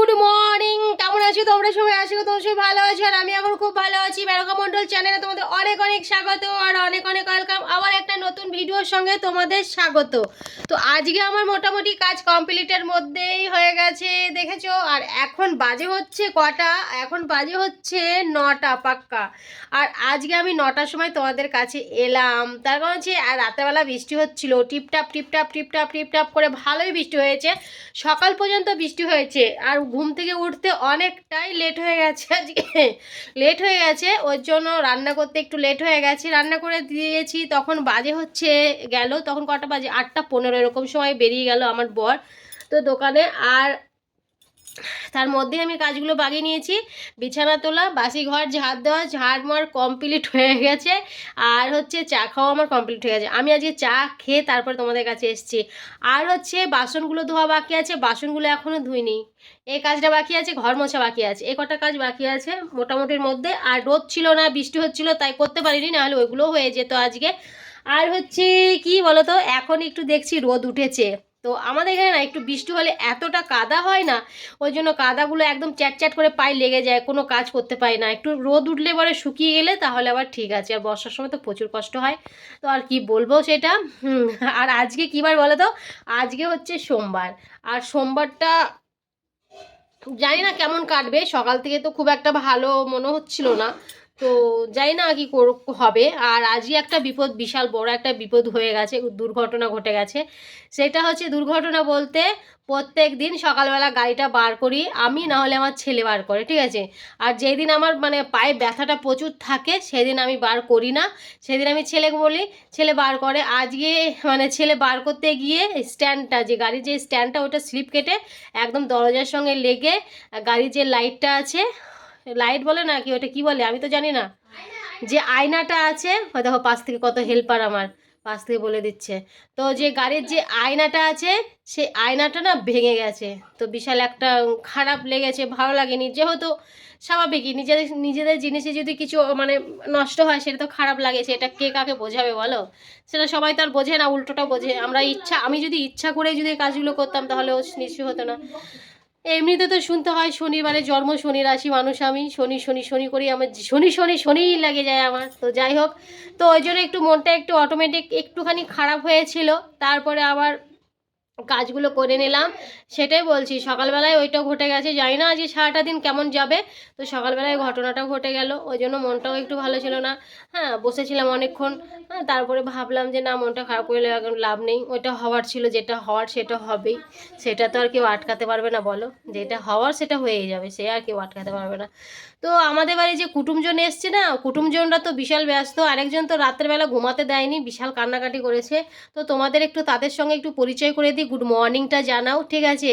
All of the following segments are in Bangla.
গুড মর্নিং, কেমন আছো তোমরা সবাই? আশা করি তোমরা সবাই ভালো আছো আর আমি এখন খুব ভালো আছি। মেনকা মন্ডল চ্যানেলে তোমাদের অনেক অনেক স্বাগত আর অনেক অনেক ওয়েলকাম। আবার একটা নতুন ভিডিওর সঙ্গে তোমাদের স্বাগত। তো আজকে আমার মোটামুটি কাজ কমপ্লিটের মধ্যেই হয়ে গেছে দেখেছো। আর এখন বাজে হচ্ছে কটা? এখন বাজে হচ্ছে 9টা পাক্কা। আর আজকে আমি 9টার সময় তোমাদের কাছে এলাম, তার কারণ হচ্ছে আর রাতেরবেলা বৃষ্টি হচ্ছিল, টিপটাপ টিপটাপ টিপটাপ টিপটাপ করে ভালোই বৃষ্টি হয়েছে, সকাল পর্যন্ত বৃষ্টি হয়েছে। আর ঘুম থেকে উঠতে অনেকটাই লেট হয়ে গেছে আজকে, লেট হয়ে গেছে, ওর জন্য রান্না করতে একটু লেট হয়ে গেছে। রান্না করে দিয়েছি, তখন বাজে হচ্ছে গেল, তখন কটা বাজে 8টা 15 এরকম সময় বেরিয়ে গেল আমার বর তো দোকানে। আর তার মধ্যে আমি কাজগুলো বাগিয়ে নিয়েছি, বিছানা তোলা, বাসি ঘর ঝাড় দেওয়া, ঝাড় মার কমপ্লিট হয়ে গেছে। আর হচ্ছে চা খাওয়া আমার কমপ্লিট হয়ে গেছে। আমি আজকে চা খেয়ে তারপরে তোমাদের কাছে এসেছি। আর হচ্ছে বাসনগুলো ধোয়া বাকি আছে, বাসনগুলো এখনও ধুইনি। এই কাজটা বাকি আছে, ঘর মোছা বাকি আছে, এ কটা কাজ বাকি আছে মোটামুটির মধ্যে। আর রোদ ছিল না, বৃষ্টি হচ্ছিল, তাই করতে পারিনি, নাহলে ওইগুলোও হয়ে যেত আজকে। আর হচ্ছে কি বলো তো, এখন একটু দেখছি রোদ উঠেছে। তো আমাদের এখানে না একটু বৃষ্টি হলে এতটা কাদা হয় না, ওই জন্য কাদাগুলো একদম চ্যাট করে পায়ে লেগে যায়, কোনো কাজ করতে পারি না। একটু রোদ উঠলে পরে শুকিয়ে গেলে তাহলে আবার ঠিক আছে। আর বর্ষার সময় তো প্রচুর কষ্ট হয়, তো আর কি বলবো সেটা। আর আজকে কী বার বলো তো? আজকে হচ্ছে সোমবার। আর সোমবারটা জানি না কেমন কাটবে, সকাল থেকে তো খুব একটা ভালো মনে হচ্ছিল না, তো জানি না কি হবে। আর আজই একটা বিপদ, বিশাল বড় একটা বিপদ হয়ে গেছে, দুর্ঘটনা ঘটে গেছে। সেটা হচ্ছে, দুর্ঘটনা বলতে প্রত্যেক দিন সকালবেলা গাড়িটা বার করি আমি, না হলে আমার ছেলে বার করে, ঠিক আছে। আর যেই দিন আমার মানে পায়ে ব্যথাটা প্রচুর থাকে সেদিন আমি বার করি না, সেদিন আমি ছেলেকে বলি, ছেলে বার করে। আজকে মানে ছেলে বার করতে গিয়ে স্ট্যান্ডটা, যে গাড়ির যে স্ট্যান্ডটা, ওটা স্লিপ কেটে একদম দরজার সঙ্গে লেগে গাড়ির যে লাইটটা আছে, লাইট বলে না কি, ওটা কি বলে আমি তো জানি না, যে আয়নাটা আছে, দেখো পাশ থেকে কত হেল্পার আমার পাশ থেকে বলে দিচ্ছে। তো যে গাড়ির যে আয়নাটা আছে, সেই আয়নাটা না ভেঙে গেছে। তো বিশাল একটা খারাপ লেগেছে, ভালো লাগেনি, যেহেতু স্বাভাবিকই নিজেদের নিজেদের জিনিসে যদি কিছু মানে নষ্ট হয় সেটা তো খারাপ লাগে, সেটা কে কাকে বোঝাবে বলো? সেটা সবাই তো আর বোঝে না, উল্টোটা বোঝে। আমি যদি ইচ্ছা করে যদি কাজগুলো করতাম তাহলে ও নিশ্চয় হতো না। এমনিতে তো শুনতে হয় শনিবারে জন্ম, শনি রাশি মানুষ আমি, শনি শনি শনি করি, আমার শনি শনি শনিই লাগে যায় আমার। তো যাই হোক, তো ওই জন্য একটু মনটা একটু অটোমেটিক একটুখানি খারাপ হয়েছিল। তারপরে আবার কাজগুলো করে নিলাম, সেটাই বলছি। সকালবেলায় ওইটা ঘটে গেছে, জানি না আজকে সারাটা দিন কেমন যাবে। তো সকালবেলায় ঘটনাটাও ঘটে গেল, ওই জন্য মনটাও একটু ভালো ছিল না। হ্যাঁ, বসেছিলাম অনেকক্ষণ। হ্যাঁ, তারপরে ভাবলাম যে না, মনটা খারাপ করলে এখন লাভ নেই, ওইটা হওয়ার ছিল, যেটা হওয়ার সেটা হবেই। সেটা তো আর কেউ আটকাতে পারবে না বলো, যেটা হওয়ার সেটা হয়েই যাবে, সে আর কেউ আটকাতে পারবে না। তো আমাদের বাড়ি যে কুটুমজন এসছে না, কুটুমজনরা তো বিশাল ব্যস্ত। আরেকজন তো রাত্রেবেলা ঘুমাতে দেয়নি, বিশাল কান্নাকাটি করেছে। তো তোমাদের একটু তাদের সঙ্গে একটু পরিচয় করে দিই, গুড মর্নিংটা জানাও, ঠিক আছে?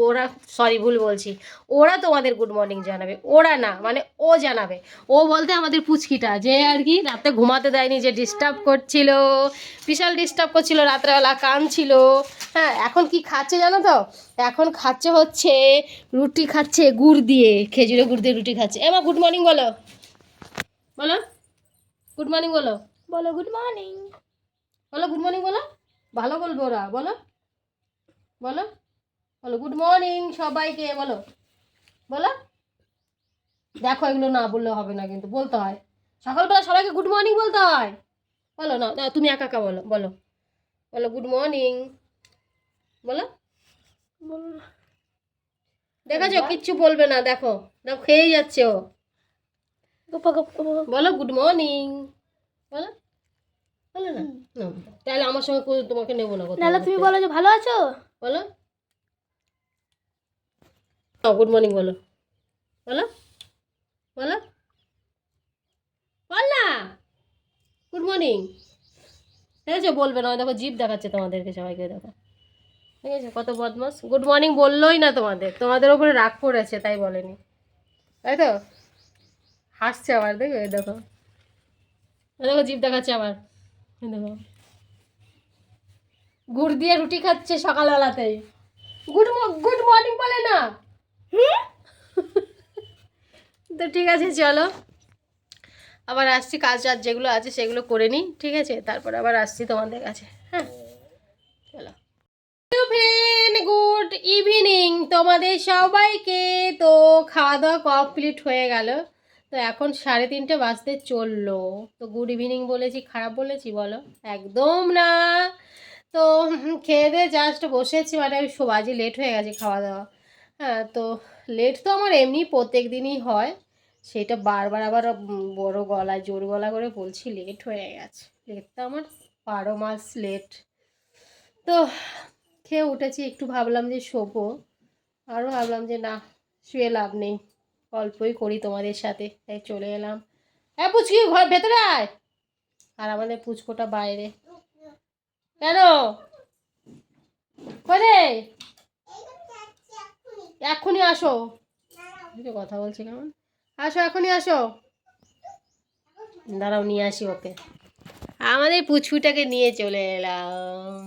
ওরা, সরি ভুল বলছি, ওরা তোমাদের গুড মর্নিং জানাবে, ওরা না, মানে ও জানাবে। ও বলতে আমাদের পুচকিটা, যে আর কি রাতে ঘুমাতে দেয়নি, যে ডিস্টার্ব করছিল, বিশাল ডিস্টার্ব করছিল রাত্রেবেলা, কাঁদছিল। হ্যাঁ, এখন কি খাচ্ছে জানো তো? এখন খাচ্ছে হচ্ছে রুটি খাচ্ছে গুড় দিয়ে, খেজুরে গুড় দিয়ে রুটি খাচ্ছে। এমা গুড মর্নিং বলো, বলো গুড মর্নিং বলো, বলো গুড মর্নিং। বলো গুড মর্নিং বলো, ভালো বলবো ওরা, বলো বলো বলো গুড মর্নিং সবাইকে, বলো বলো। দেখো, এগুলো না বললে হবে না, কিন্তু বলতে হয়, সকালবেলা সবাইকে গুড মর্নিং বলতে হয়। বলো না, না তুমি একা একা বলো, বলো বলো গুড মর্নিং, বলো। দেখাছো কিচ্ছু বলবে না, দেখো দেখো খেয়েই যাচ্ছে ও। বলো গুড মর্নিং, বলো বলো না। না, তাহলে আমার সঙ্গে তোমাকে নেবো না কথা নাহলে তুমি বলতে। বলো যে ভালো আছো। বলো গুড মর্নিং বলো, বলো বলো, বল না গুড মর্নিং। ঠিক আছে, বলবে না, দেখো জিভ দেখাচ্ছে তোমাদেরকে সবাইকে, দেখো ঠিক আছে কত বদমাস। গুড মর্নিং বললোই না, তোমাদের ওপরে রাগ পড়েছে তাই বলেনি, তাই তো? হাসছে আবার, দেখো এই দেখো, এই দেখো জিভ দেখাচ্ছে আবার, এই দেখো গুড় দিয়ে রুটি খাচ্ছে সকালবেলাতেই, গুড মর্নিং বলে না। তো ঠিক আছে, চলো আবার আসছি, কাজ টাজ যেগুলো আছে সেগুলো করে নিই, ঠিক আছে? তারপর আবার আসছি তোমাদের কাছে। হ্যাঁ, চলো ফ্রেন্ড, গুড গুড ইভিনিং তোমাদের সবাইকে। তো খাওয়া দাওয়া কমপ্লিট হয়ে গেল, তো এখন 3:30 বাজতে চললো। তো গুড ইভিনিং বলেছি, খারাপ বলেছি বলো? একদম না। তো খেয়ে দিয়ে জাস্ট বসেছি, মানে আমি আজকে লেট হয়ে গেছে খাওয়া দাওয়া। হ্যাঁ, তো লেট তো আমার এমনি প্রত্যেক দিনই হয়, সেটা বারবার আবার বড় গলায় জোর গলা করে বলছি লেট হয়ে গেছে। লেট তো আমার 12 মাস লেট। তো খেয়ে উঠেছি, একটু ভাবলাম যে শোবো, আরও ভাবলাম যে না, শুয়ে লাভ নেই, গল্পই করি তোমাদের সাথে, তাই চলে এলাম। হ্যাঁ পুচকি, ঘর ভেতরে আয়। আর আমাদের পুচকোটা বাইরে। কেন করে এক্ষুনি আসো, কথা বলছি কেমন? আসো এখনই আসো, দাঁড়াও নিয়ে আসি ওকে। আমাদের পুচকুটাকে নিয়ে চলে এলাম।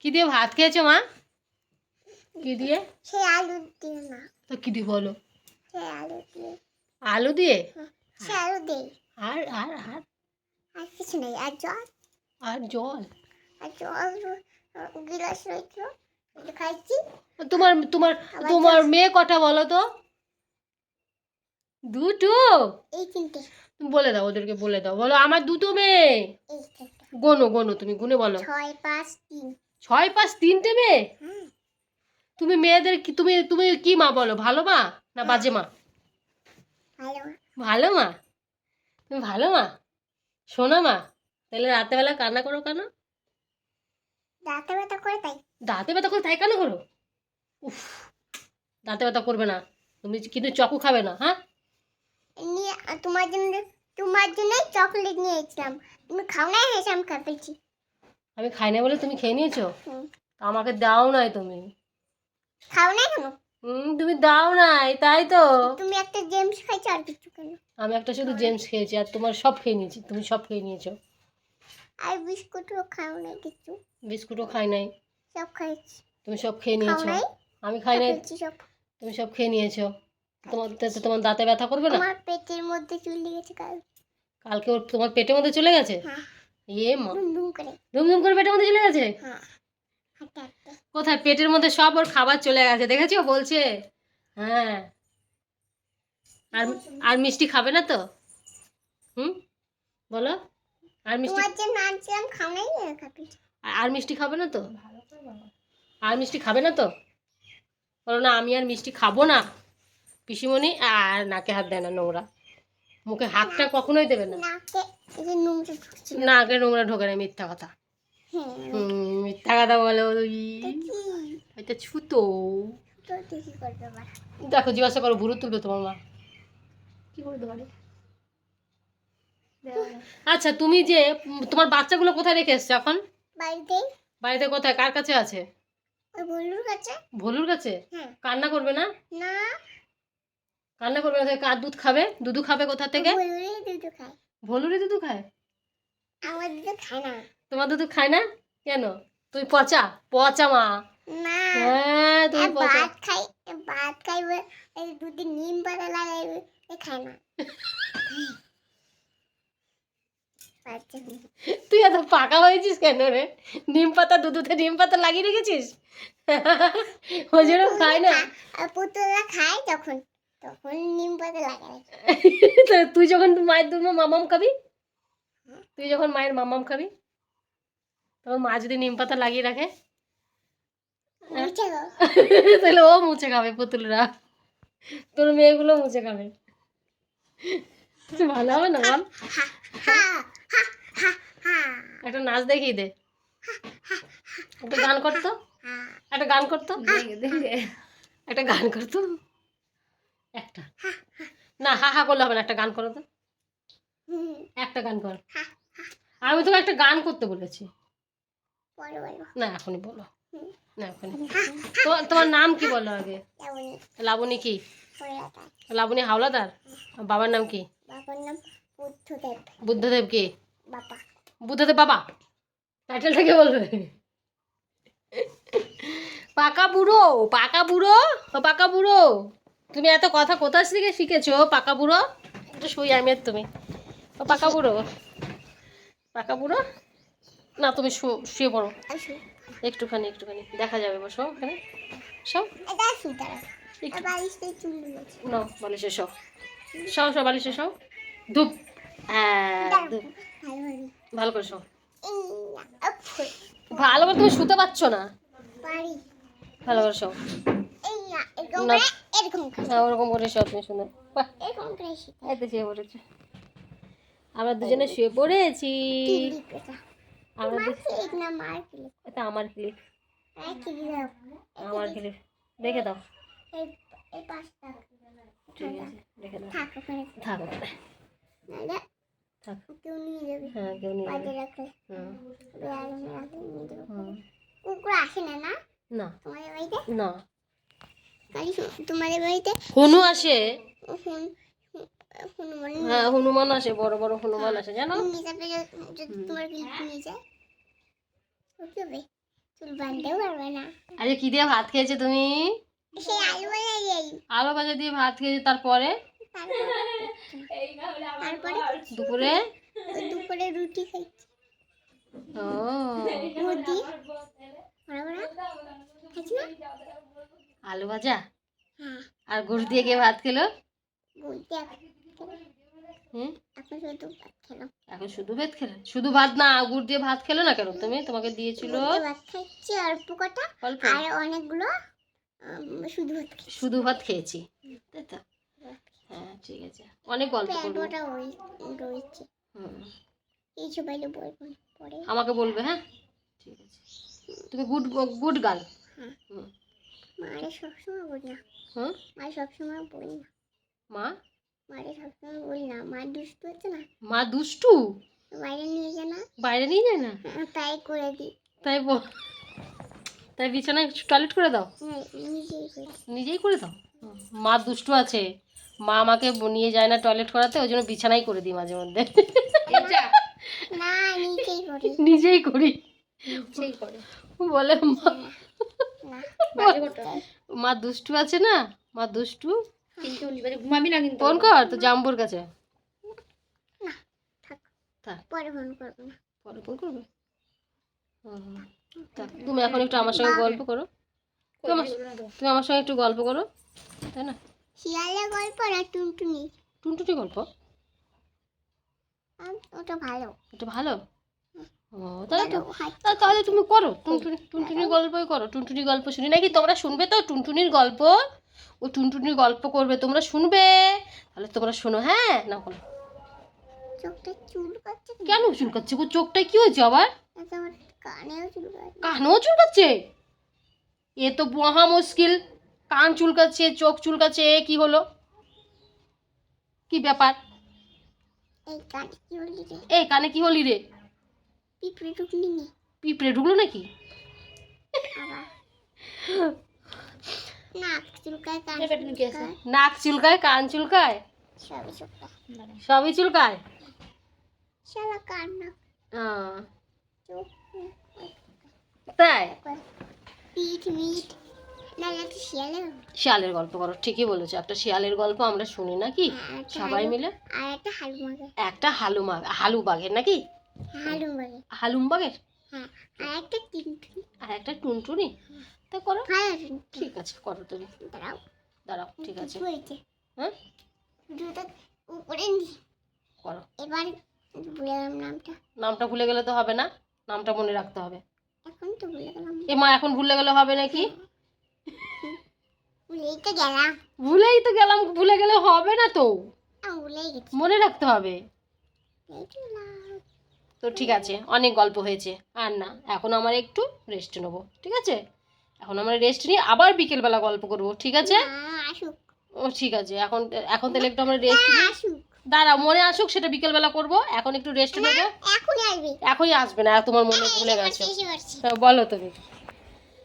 কি দিয়ে ভাত খেয়েছো মা? কি দিয়ে? সে আলু দিয়ে না। তো কি দিয়ে বলো? সে আলু দিয়ে। আলু দিয়ে? সে আলু দিয়ে। আর আর আর আর কিছু নেই। আর জল। আর জল? আর জল গিলাস রয়েছে, এটা খাইছি। তোমার তোমার তোমার মেয়ে কটা বলো তো? দুটো? এই তিনটে। তুমি বলে দাও, ওদেরকে বলে দাও, বলো আমার দুটো মেয়ে। এই তিনটে। গোনো গোনো, তুমি গুনে বলো। 6, 5, 3। 6, 5, 3টে মেয়ে? হুম। তুমি মেয়েদের কি, তুমি তুমি কি মা বলো, ভালো মা না বাজে মা? ভালো। ভালো মা। তুমি ভালো মা, শোনা মা। তাহলে রাতেবেলা কান্না করো কেন? দাঁতে ব্যথা করে তাই। দাঁতে ব্যথা করে তাই কেন করো? উফ, দাঁতে ব্যথা করবে না, তুমি কিন্তু চকু খাবে না। হ্যাঁ, নিয়ে তোমার জন্য চকলেট নিয়ে এসেছিলাম, তুমি খাও না, হেসে আমি খেয়ে ফেলছি। আমি খাই না বলে তুমি খেয়ে নিয়েছো? হুম। আমাকে দাও নাই তুমি। খাও না কেন? তুমি দাও নাই, তাই তো। তুমি একটা জেমস খাইছো, আর কিছু কেন? আমি একটা শুধু জেমস খেয়েছি, আর তোমার সব খেয়ে নিয়েছি, তুমি সব খেয়ে নিয়েছো। আর বিস্কুটও খাও না কিছু? বিস্কুটও খাই নাই। সব খাইছি। তুমি সব খেয়ে খাও নিয়েছো। নাই? আমি খাই নাই, খাইছি সব। তুমি সব খেয়ে নিয়েছো। তোমার দাঁতে ব্যথা করবে না? আমার পেটের মধ্যে চলে গেছে কাল। কালকে ওর তোমার পেটের মধ্যে চলে গেছে? হ্যাঁ। এ মা, দুম করে। ধুমধুম করে পেটের মধ্যে চলে গেছে? হ্যাঁ। হাঁটতে হাঁটতে। কোথায়? পেটের মধ্যে সব ওর খাবার চলে গেছে, দেখেছো বলছে। হ্যাঁ, আর আর মিষ্টি খাবে না তো? বলো, আর মিষ্টি, তোমার জন্য আনছিলাম, খাও নাই, খাবি। আর মিষ্টি খাবে না তো? আর মিষ্টি খাবে না তো? বলো না, আমি আর মিষ্টি খাবো না। পিসিমণি আর নাকে হাত দেয় না, নোংরা, মুখে হাতটা কখনোই দেবে না। নাকে এই যে নোংরা ঢুকছিল। নাকে নোংরা ঢোকে না, মিথ্যা কথা। হ্যাঁ। মিথ্যা কথা বলো। এটা ছুতো। তো তুই কি করবে আবার? দেখো, জিজ্ঞাসা করো, ভুরু তুলবে তোমার মা, কি করে দেবে? আচ্ছা, তুমি যে তোমার বাচ্চাগুলো কোথায় রেখে এসছো এখন? বাড়িতে। বাড়িতে কোথায়, কার কাছে আছে? ওই ভলুর কাছে। ভলুর কাছে? হ্যাঁ। কান্না করবে না? না। কান্না করবে না, কার দুধ খাবে? দুধু খাবে কোথা থেকে? ভলুরই দুধ খায়। ভলুরে দুধু খায়? আমার দুধ খায় না। তোমার দুধু খায় না কেন? তুই পচা, পচা মা। না। হ্যাঁ, তুমি পচা। ভাত খাইবে, এই দুধে নিম পাতা লাগাইবে, এ খায় না। আচ্ছা। তুই এত পাকা হয়েছিস কেন রে? নিম পাতা, দুধুতে নিম পাতা লাগিয়ে রেখেছিস, ওই জন্য খায় না। আর পুতুলরা খায় তখন নিম পাতা লাগায়। তো তুই যখন মায়ের দুধ মামাম খাবি, তুই যখন মায়ের মামাম খাবি, তখন মা যদি নিম পাতা লাগিয়ে রাখে, তাহলে ও মুছে খাবে, পুতুলরা, তোর মেয়েগুলো মুছে খাবে। ভালো হবে না বল? একটা নাচ দেখিয়ে দে, একটা গান করতো, একটা গান করতো, একটা গান করতো, একটা না, হা হা করলে হবে না, একটা গান করো তো, একটা গান কর। আমি তোকে একটা গান করতে বলেছি। না এখনই বলো, না এখনই। তোমার নাম কি বলো আগে? লাবণী। কি লাবণী হাওলাদার? বাবার নাম কি? বাবার নাম বুদ্ধদেব। বুদ্ধদেব কি? বাবা। বুদ্ধদেব বাবা, টাইটেলটা কে বলবে? পাকা বুড়ো, পাকা বুড়ো, পাকা বুড়ো। তুমি এত কথা কোথা থেকে শিখেছো পাকা বুড়ো? একটু শুই আমি আর তুমি। ও পাকা বুড়ো, পাকা বুড়ো না, তুমি শুয়ে পড়ো, একটুখানি দেখা যাবে, বসো ওখানে, সব এটা সুতার একটু বালিশটা চুল আছে নাও, বালিশে সব বালিশে সব ধূপ, হ্যাঁ ধূপ, ভালো করে সব, ভালো করে তুমি শুতে পারছো না, পারি ভালো করে সব, এই না এরকম না। করে এরকম করে হ্যাঁ ওরকম করে সব তুমি শুনে, বাহ, এরকম করে শিখা এই তো শুয়ে পড়েছে, আমরা দুজনে শুয়ে পড়েছি, ক্লিপ এটা আমরা মার ক্লিপ না মার ক্লিপ এটা আমার ক্লিপ, এই ক্লিপ আমার ক্লিপ রেখে দাও, এই এই পাঁচটা ঠিক আছে রেখে দাও, থাক ওখানে থাক ওখানে, নাহলে থাক, কেউ নিয়ে যাবে হ্যাঁ কেউ নিয়ে বাজে যাবে। রাখলে হুম, বেড়ালে রাখলে নিয়ে যাবে হুম, কুকুর আসে না না না তোমাদের বাড়িতে না, খালি তোমাদের বাড়িতে হনু আসে, হনুমান হ্যাঁ হনুমান আসে, বড় বড় হনুমান আসে জানো, হিসাবে যদি তোমার ক্লিপ নিয়ে যায় তো কি হবে চুল বাঁধতেও পারবে না আরে কি দিয়ে ভাত খেয়েছো তুমি, সেই আলু বলে যাই আলু ভাজা দিয়ে ভাত খেয়েছো, তারপরে তারপরে দুপুরে, দুপুরে রুটি খাইছি ও রুটি বড় বড় খাইছি না আলু ভাজা হ্যাঁ আর গুড় দিয়ে কে ভাত খেলো, বলতে হুম, এখন শুধু ভাত খেলাম এখন শুধু ভাত খেলে, শুধু ভাত না গুড় দিয়ে ভাত খেলো না কেন তুমি, তোমাকে দিয়েছিল ভাত খাচ্ছি অল্প কটা অল্প, আর অনেকগুলো শুধু ভাত খাচ্ছি শুধু ভাত খেয়েছি, তাই তো, হ্যাঁ ঠিক আছে, অনেক গল্প করবো, প্যান্টটা ওই রয়েছে হুম, এই সবাই বলবো পরে আমাকে বলবে, হ্যাঁ ঠিক আছে, তুমি গুড গুড গার্ল, হ্যাঁ হুম, মারে সবসময় বলি না হুম, মারে সবসময় বলি না মা মারে সবসময় বলি না মা দুষ্টু হচ্ছে না মা দুষ্টু, বাইরে নিয়ে যায় না বাইরে নিয়ে যায় না, তাই করে দিই তাই তাই বিছানায় টয়লেট করে দাও, নিজেই করি নিজেই করে দাও, মা দুষ্টু আছে, মা আমাকে নিয়ে যায় না টয়লেট করাতে, ওই জন্য বিছানাই করে দিই মাঝে মধ্যে, না নিজেই করি নিজেই করি, নিজেই করি বলে মা, না মা দুষ্টু আছে না, মা দুষ্টু, কিন্তু ঘুমাবি না কিন্তু ফোন কর তো জাম্বুর কাছে, না থাক থাক পরে ফোন করবো না পরে ফোন করবে, হুম, থাক, তুমি এখন একটু আমার সঙ্গে গল্প করো, তুমি আমার সঙ্গে একটু গল্প করো, তাই না, শিয়ালের গল্প না টুনটুনি টুনটুনি গল্প, ওটা ভালো এটা ভালো, ও তাহলে তো, হাত তাহলে তুমি করো টুনটুনির গল্পই করো, টুনটুনির গল্প শুনি নাকি, তোমরা শুনবে তো টুনটুনির গল্প, ও টুনটুনির গল্প করবে, তোমরা শুনবে, তাহলে তোমরা শোনো, হ্যাঁ না বলো, চোখটা চুল কাচ্ছে কেন চুলকাচ্ছে গো, চোখটায় কি হয়েছে আবার, আমার কানেও চুল কাচ্ছে কানও চুলকাচ্ছে, এ তো মহা মুশকিল, কান চুলকাচ্ছে চোখ চুলকাচ্ছে, এ কি হলো, কি ব্যাপার, এই কানে কি বলি রে এই কানে কি হলি রে, পিঁপড়ে ঢুকলি নি পিঁপড়ে ঢুকলো নাকি, আবার নাক চুলকায় কান চুলকায় নাক চুলকায় কান চুলকায়, সবই চুলকায় সবই চুলকায়, শালা কান না আহ, চোখ তাই, পিঠ মিঠ না একটা শিয়ালে শিয়ালের গল্প করো, ঠিকই বলেছো, একটা শিয়ালের গল্প আমরা শুনি নাকি সবাই মিলে, আর একটা হালুমাগে একটা হালু বাঘের নাকি, হালুমাগে হালুম বাঘের, হ্যাঁ আর একটা টিনটুনি আর একটা টুনটুনি, তা করো, ভালো টিনটুনি ঠিক আছে করো তুমি, দাঁড়াও দাঁড়াও ঠিক আছে, কিছু হয়েছে হ্যাঁ দুটো উপরে নি করো, এবার ভুলে গেলাম নামটা নামটা ভুলে গেলে তো হবে না, নামটা মনে রাখতে হবে, এখন তো ভুলে গেলাম এ মা এখন ভুলে গেলে হবে নাকি, ভুলেই তো গেলাম ভুলেই তো গেলাম, ভুলে গেলে হবে না তো, আমি ভুলেই গেছি মনে রাখতে হবে, ভুলেই গেলাম। তো ঠিক আছে অনেক গল্প হয়েছে, আর না এখন আমার একটু রেস্ট নেবো, ঠিক আছে, এখন আমরা রেস্ট নিয়ে আবার বিকেলবেলা গল্প করব, ঠিক আছে, না, আসুক ও ঠিক আছে, এখন এখন তাহলে একটু আমরা রেস্ট না, নিই, আসুক দাঁড়াও মনে আসুক সেটা বিকেলবেলা করব, এখন একটু রেস্ট না নেবো, এখনই আসবে এখনই আসবে না, তোমার মনে ভুলে গেছো, এসে পারছি বলো তুমি,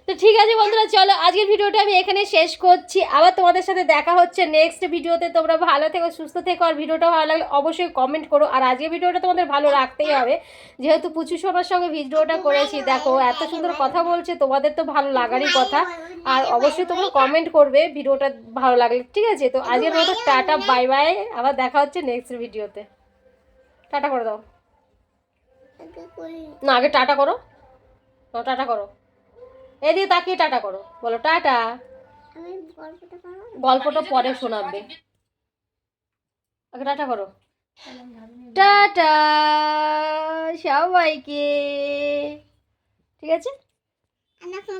তো ঠিক আছে বন্ধুরা চলো আজকের ভিডিওটা আমি এখানে শেষ করছি, আবার তোমাদের সাথে দেখা হচ্ছে নেক্সট ভিডিওতে, তোমরা ভালো থেকো সুস্থ থেকো, আর ভিডিওটা ভালো লাগলে অবশ্যই কমেন্ট করো, আর আজকের ভিডিওটা তোমাদের ভালো রাখতেই হবে, যেহেতু পুচু সবার সঙ্গে ভিডিওটা করেছি, দেখো এত সুন্দর কথা বলছে, তোমাদের তো ভালো লাগারই কথা, আর অবশ্যই তোমরা কমেন্ট করবে ভিডিওটা ভালো লাগলে, ঠিক আছে, তো আজকের মতো টাটা বাই বাই, আবার দেখা হচ্ছে নেক্সট ভিডিওতে, টাটা করে দাও, আগে করি না আগে টাটা করো, টাটা করো। এদিকে তাকিয়ে টাটা করো, বলো টাটা। আমি গল্পটা পারবো না। গল্পটা পরে শোনাবে, আগে টাটা করো। টাটা সবাইকে, ঠিক আছে। আমি এখন